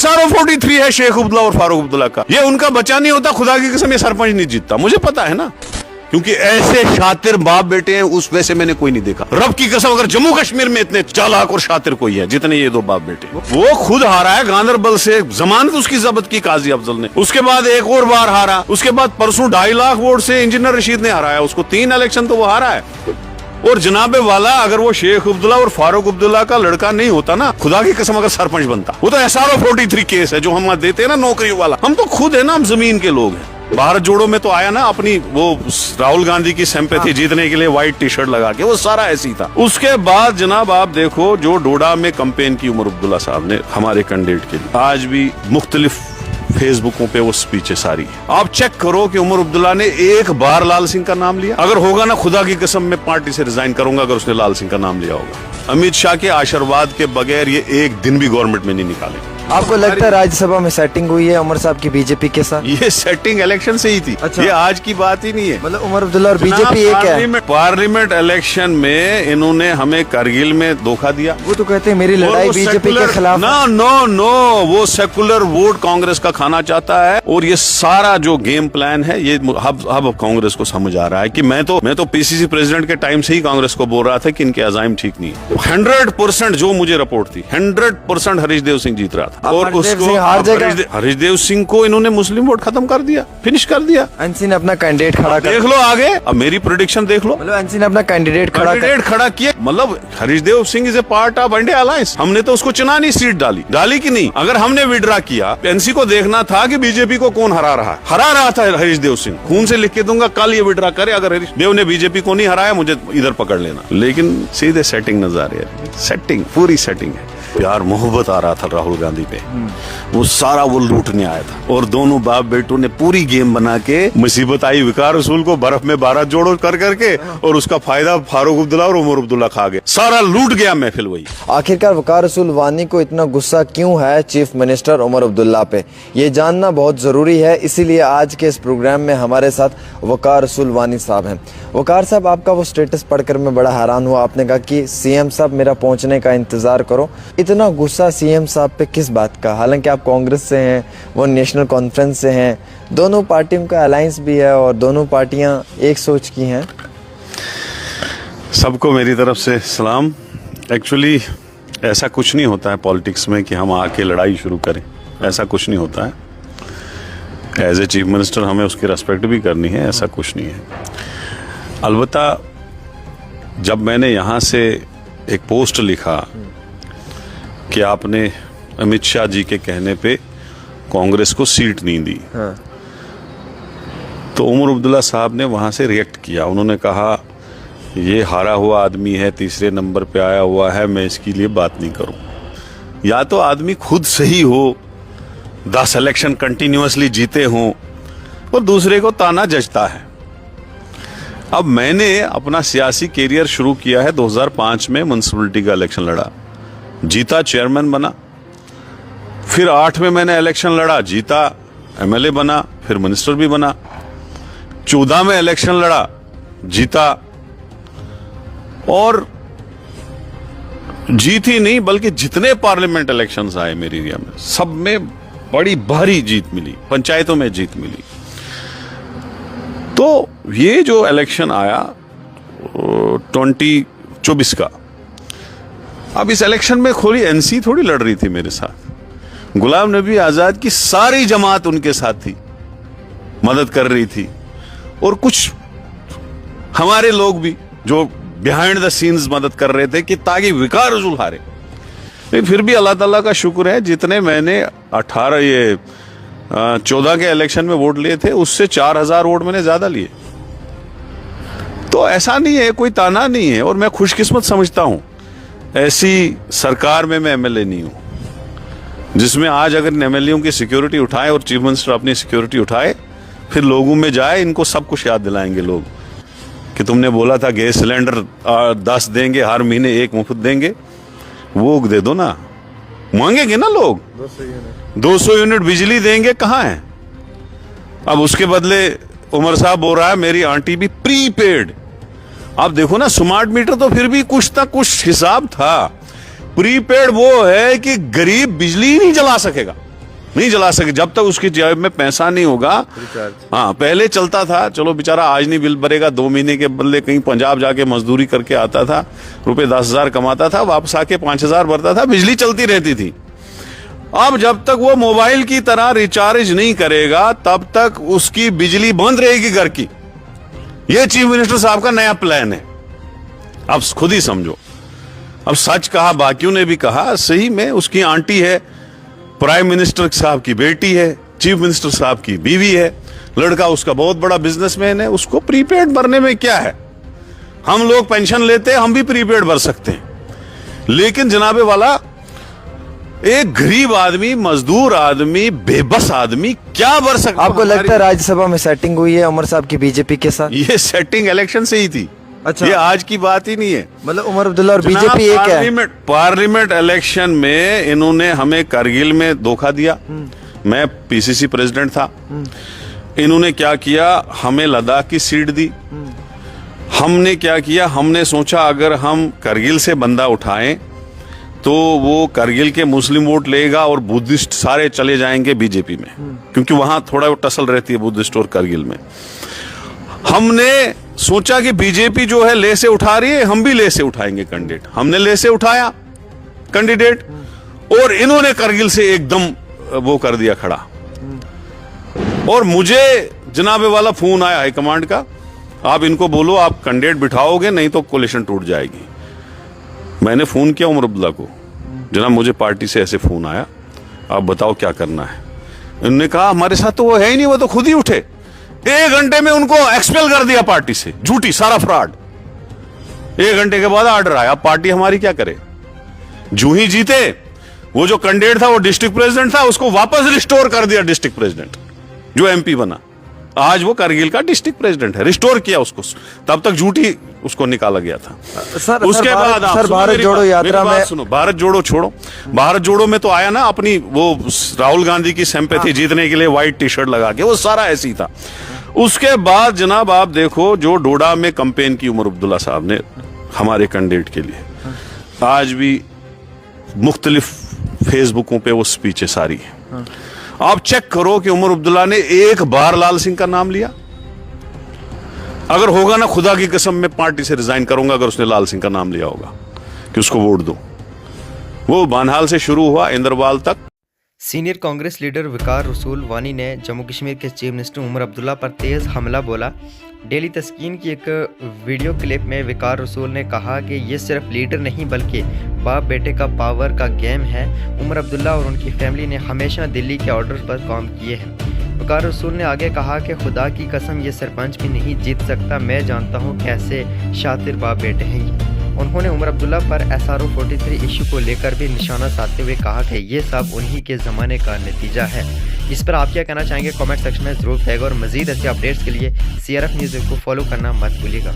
SRO 43 है शेख अब्दुल्ला और फारूक अब्दुल्ला का। ये उनका बच्चा नहीं होता, खुदा की कसम ये सरपंच नहीं जीतता, मुझे पता है ना, क्योंकि ऐसे शातिर बाप बेटे हैं उस वैसे मैंने कोई नहीं देखा। रब की कसम, अगर जम्मू कश्मीर में इतने चालाक और शातिर कोई है जितने ये दो बाप बेटे। वो खुद हारा है गांधरबल से, जमानत उसकी जब्त की काजी अफजल ने, उसके बाद एक और बार हारा, उसके बाद परसों 2.5 लाख वोट से इंजीनियर रशीद ने हराया उसको, 3 इलेक्शन तो वो हारा है। और जनाबे वाला अगर वो शेख अब्दुल्ला और फारूक अब्दुल्ला का लड़का नहीं होता ना, खुदा की कसम अगर सरपंच बनता, वो तो SRO 43 केस है जो हम देते हैं ना नौकरी वाला। हम तो खुद है ना, हम जमीन के लोग हैं। भारत जोड़ो में तो आया ना अपनी वो राहुल गांधी की सिंपैथी जीतने के लिए व्हाइट टी-शर्ट लगा के, वो सारा ऐसी था। उसके बाद जनाब आप देखो जो डोडा में कैंपेन की उमर अब्दुल्ला साहब ने हमारे कैंडिडेट के लिए, आज भी मुख्तलिफ फेसबुकों पे वो स्पीचें सारी, आप चेक करो कि उमर अब्दुल्ला ने एक बार लाल सिंह का नाम लिया। अगर होगा ना, खुदा की कसम मैं पार्टी से रिजाइन करूंगा अगर उसने लाल सिंह का नाम लिया होगा। अमित शाह के आशीर्वाद के बगैर ये एक दिन भी गवर्नमेंट में नहीं निकालेंगे। आपको लगता है राज्यसभा में सेटिंग हुई है उमर साहब की बीजेपी के साथ? ये सेटिंग इलेक्शन से ही थी। अच्छा। ये आज की बात ही नहीं है। मतलब उमर अब्दुल्ला और बीजेपी एक है। पार्लियामेंट इलेक्शन में इन्होंने हमें करगिल में धोखा दिया। वो तो कहते हैं मेरी लड़ाई बीजेपी के खिलाफ। नो, वो सेकुलर वोट कांग्रेस का खाना चाहता है। और ये सारा जो गेम प्लान है, ये अब कांग्रेस को समझ आ रहा है कि मैं तो PCC प्रेसिडेंट के टाइम से ही कांग्रेस को बोल रहा था कि इनके अजाइम ठीक नहीं है। 100% जो मुझे रिपोर्ट थी, 100% हरीश देव सिंह जीत रहा था। और उसको हरीश देव सिंह को इन्होंने मुस्लिम वोट खत्म कर दिया, फिनिश कर दिया। एनसी ने अपना कैंडिडेट खड़ा कर, देख लो आगे, अब मेरी प्रेडिक्शन देख लो। मतलब एनसी ने अपना कैंडिडेट खड़ा किया। मतलब Harish Dev Singh is a part of India alliance. हमने तो उसको चुना नहीं, सीट डाली कि नहीं। अगर हमने विड्रा किया, एनसी को देखना था कि बीजेपी को कौन हरा रहा था हरीश देव सिंह। खून से लिख के दूंगा, कल ये विड्रा करे। अगर हरीश देव ने बीजेपी को नहीं हराया, मुझे इधर पकड़ लेना। लेकिन सीधे सेटिंग नजर आ रही है, सेटिंग पूरी सेटिंग है। प्यार मोहब्बत आ रहा था राहुल गांधी पे, वो सारा वो लूटने आया था। और दोनों बाप बेटों ने पूरी गेम बना के, मुसीबत आई विकार रसूल को बर्फ में 12 जोड़ो कर करके, और उसका फायदा फारूक अब्दुल्ला और उमर अब्दुल्ला खा गए। सारा लूट गया महफिल वही। आखिरकार वकार रसूल वानी को इतना गुस्सा क्यों है चीफ मिनिस्टर उमर अब्दुल्ला पे, ये जानना बहुत जरूरी है। इसीलिए आज के इस प्रोग्राम में हमारे साथ वकार रसूल वानी साहब हैं। वकार साहब, आपका वो स्टेटस पढ़कर मैं बड़ा हैरान हुआ। आपने कहा कि सीएम साहब मेरा पहुंचने का इंतजार करो। इतना गुस्सा सीएम साहब पे किस बात का? हालांकि आप कांग्रेस से हैं, वो नेशनल कॉन्फ्रेंस से हैं, दोनों पार्टियों का अलायंस भी है और दोनों पार्टियां एक सोच की हैं। सबको मेरी तरफ से सलाम। एक्चुअली ऐसा कुछ नहीं होता है पॉलिटिक्स में कि हम आके लड़ाई शुरू करें, ऐसा कुछ नहीं होता है। एज ए चीफ मिनिस्टर हमें उसकी रेस्पेक्ट भी करनी है, ऐसा कुछ नहीं है। अलबत्ता जब मैंने यहाँ से एक पोस्ट लिखा कि आपने अमित शाह जी के कहने पे कांग्रेस को सीट नहीं दी, तो उमर अब्दुल्ला साहब ने वहां से रिएक्ट किया। उन्होंने कहा ये हारा हुआ आदमी है, तीसरे नंबर पे आया हुआ है, मैं इसके लिए बात नहीं करूं। या तो आदमी खुद सही हो, 10 इलेक्शन कंटिन्यूअसली जीते हों, और दूसरे को ताना जचता है। अब मैंने अपना सियासी कैरियर शुरू किया है 2005 में, म्युनिसिपैलिटी का इलेक्शन लड़ा, जीता, चेयरमैन बना। फिर 8 में मैंने इलेक्शन लड़ा, जीता, MLA बना, फिर मिनिस्टर भी बना। 14 में इलेक्शन लड़ा, जीता, और जीत ही नहीं बल्कि जितने पार्लियामेंट इलेक्शंस आए मेरे एरिया में, सब में बड़ी भारी जीत मिली, पंचायतों में जीत मिली। तो ये जो इलेक्शन आया 2024 का, अब इस इलेक्शन में खोली एनसी थोड़ी लड़ रही थी मेरे साथ, गुलाम नबी आजाद की सारी जमात उनके साथ थी, मदद कर रही थी, और कुछ हमारे लोग भी जो बिहाइंड द सीन्स मदद कर रहे थे कि ताकि विकार रसूल हारे। लेकिन फिर भी अल्लाह ताला का शुक्र है, जितने मैंने 14 के इलेक्शन में वोट लिए थे उससे 4000 वोट मैंने ज्यादा लिए। तो ऐसा नहीं है, कोई ताना नहीं है, और मैं खुशकिस्मत समझता हूं ऐसी सरकार में मैं MLA नहीं हूं जिसमें आज अगर MLA की सिक्योरिटी उठाए और चीफ मिनिस्टर अपनी सिक्योरिटी उठाए, फिर लोगों में जाए, इनको सब कुछ याद दिलाएंगे लोग कि तुमने बोला था गैस सिलेंडर 10 देंगे, हर महीने 1 मुफ्त देंगे, वो दे दो ना। मांगेंगे ना लोग, 200 यूनिट बिजली देंगे, कहां है? अब उसके बदले उमर साहब बोल रहा है मेरी आंटी भी प्रीपेड। आप देखो ना, स्मार्ट मीटर तो फिर भी कुछ तक कुछ हिसाब था, प्रीपेड वो है कि गरीब बिजली ही नहीं जला सकेगा। नहीं जला सके जब तक उसकी जेब में पैसा नहीं होगा। हाँ, पहले चलता था, चलो बेचारा आज नहीं बिल भरेगा, 2 महीने के बदले कहीं पंजाब जाके मजदूरी करके आता था, रुपए 10,000 कमाता था, वापस आके 5,000 भरता था, बिजली चलती रहती थी। अब जब तक वो मोबाइल की तरह रिचार्ज नहीं करेगा तब तक उसकी बिजली बंद रहेगी घर की। ये चीफ मिनिस्टर साहब का नया प्लान है, आप खुद ही समझो। अब सच कहा, बाकियों ने भी कहा, सही में उसकी आंटी है, प्राइम मिनिस्टर साहब की बेटी है, चीफ मिनिस्टर साहब की बीवी है, लड़का उसका बहुत बड़ा बिजनेसमैन है, उसको प्रीपेड भरने में क्या है। हम लोग पेंशन लेते हैं, हम भी प्रीपेड भर सकते हैं। लेकिन जनाबे वाला एक गरीब आदमी, मजदूर आदमी, बेबस आदमी क्या भर सकता। आपको लगता है राज्यसभा में सेटिंग हुई है उमर साहब की बीजेपी के साथ? ये सेटिंग इलेक्शन से ही थी। अच्छा, ये आज की बात ही नहीं है। मतलब उमर अब्दुल्ला और बीजेपी एक है। पार्लियामेंट इलेक्शन में इन्होंने हमें करगिल में धोखा दिया। मैं पीसीसी प्रेसिडेंट था। इन्होंने क्या किया, हमें लद्दाख की सीट दी। हमने क्या किया, हमने सोचा अगर हम करगिल से बंदा उठाएं तो वो करगिल के मुस्लिम वोट लेगा और बुद्धिस्ट सारे चले जाएंगे बीजेपी में, क्योंकि वहां थोड़ा टसल रहती है बुद्धिस्ट और करगिल में। हमने सोचा कि बीजेपी जो है ले से उठा रही है, हम भी ले से उठाएंगे कैंडिडेट। हमने ले से उठाया कैंडिडेट और इन्होंने करगिल से एकदम वो कर दिया खड़ा। और मुझे जनाबे वाला फोन आया हाईकमांड का, आप इनको बोलो आप कैंडिडेट बिठाओगे नहीं तो कोलिशन टूट जाएगी। मैंने फोन किया उमर अब्दुल्ला को, जनाब मुझे पार्टी से ऐसे फोन आया, आप बताओ क्या करना है। इन्होंने कहा हमारे साथ तो वो है ही नहीं, वो तो खुद ही उठे। 1 घंटे में उनको एक्सपेल कर दिया पार्टी से, झूठी सारा फ्रॉड। 1 घंटे के बाद ऑर्डर आया, पार्टी हमारी क्या करे। जू ही जीते, वो जो कैंडिडेट था वो डिस्ट्रिक्ट प्रेसिडेंट था, उसको वापस रिस्टोर कर दिया डिस्ट्रिक्ट प्रेसिडेंट, जो एमपी बना। आज वो करगिल का डिस्ट्रिक्ट प्रेसिडेंट है, रिस्टोर किया उसको। तब तक झूठी उसको निकाला गया था। सर, उसके बाद सर भारत जोड़ो यात्रा में सुनो, भारत जोड़ो छोड़ो, भारत जोड़ो में तो आया ना अपनी वो राहुल गांधी की सिंपैथी जीतने के लिए व्हाइट टी शर्ट लगा के, वो सारा ऐसे ही था। उसके बाद जनाब आप देखो जो डोडा में कैंपेन की उमर अब्दुल्ला साहब ने हमारे कैंडिडेट के लिए, आज भी मुख्तलिफ फेसबुकों पे वो स्पीचें सारी है। आप चेक करो कि उमर अब्दुल्ला ने एक बार लाल सिंह का नाम लिया। अगर होगा ना, खुदा की कसम मैं पार्टी से रिजाइन करूंगा अगर उसने लाल सिंह का नाम लिया होगा कि उसको वोट दो। वो बानहाल से शुरू हुआ इंद्रवाल तक। सीनियर कांग्रेस लीडर वकार रसूल वानी ने जम्मू कश्मीर के चीफ मिनिस्टर उमर अब्दुल्ला पर तेज़ हमला बोला। डेली तस्कीन की एक वीडियो क्लिप में वकार रसूल ने कहा कि ये सिर्फ लीडर नहीं बल्कि बाप बेटे का पावर का गेम है। उमर अब्दुल्ला और उनकी फैमिली ने हमेशा दिल्ली के ऑर्डर्स पर काम किए हैं। वकार रसूल ने आगे कहा कि खुदा की कसम ये सरपंच भी नहीं जीत सकता, मैं जानता हूँ कैसे शातिर बाप बेटे हैं ये। उन्होंने उमर अब्दुल्ला पर SRO 43 इशू को लेकर भी निशाना साधते हुए कहा कि ये सब उन्हीं के ज़माने का नतीजा है। इस पर आप क्या कहना चाहेंगे कमेंट सेक्शन में ज़रूर कहिएगा और मज़ीद ऐसे अपडेट्स के लिए CRF न्यूज़ को फॉलो करना मत भूलिएगा।